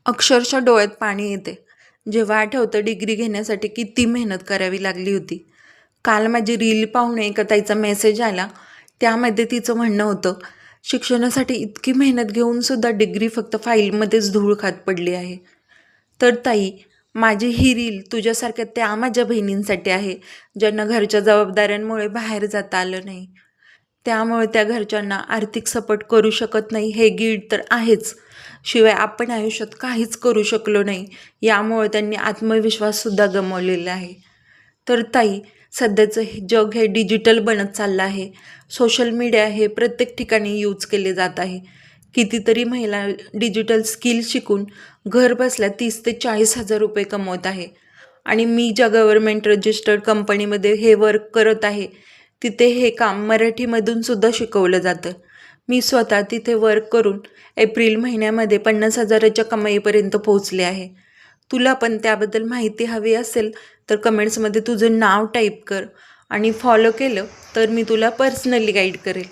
अक्षरशः डोळ्यात पाणी येते जेव्हा आठवतं डिग्री घेण्यासाठी किती मेहनत करावी लागली होती. काल माझी रील पाहून एका ताईचा मेसेज आला. त्यामध्ये तिचं म्हणणं होतं, शिक्षणासाठी इतकी मेहनत घेऊन सुद्धा डिग्री फक्त फाईलमध्येच धूळ खात पडली आहे. तर ताई, माझी ही रील तुझ्यासारख्या त्या माझ्या बहिणींसाठी आहे, ज्यांना घरच्या जबाबदाऱ्यांमुळे बाहेर जाता आलं नाही. त्यामुळे त्या घरच्यांना आर्थिक सपोर्ट करू शकत नाही हे गिल्ट तर आहेच. शिवाय आपण आयुष्यात काहीच करू शकलो नाही, यामुळे त्यांनी आत्मविश्वाससुद्धा गमावलेला आहे. तर ताई, सध्याचं हे जग हे डिजिटल बनत चाललं आहे. सोशल मीडिया हे प्रत्येक ठिकाणी यूज केले जात आहे. कितीतरी महिला डिजिटल स्किल शिकून घर बसल्या 30,000 ते 40,000 रुपये कमवत आहे. आणि मी ज्या गव्हर्मेंट रजिस्टर्ड कंपनीमध्ये हे वर्क करत आहे, तिथे हे काम मराठीमधून सुद्धा शिकवलं जातं. मी स्वतः तिथे वर्क करून एप्रिल महिन्यामध्ये 50,000च्या कमाईपर्यंत पोहोचले आहे. तुला पण त्याबद्दल माहिती हवी असेल तर कमेंट्समध्ये तुझं नाव टाईप कर आणि फॉलो केलं तर मी तुला पर्सनली गाईड करेल.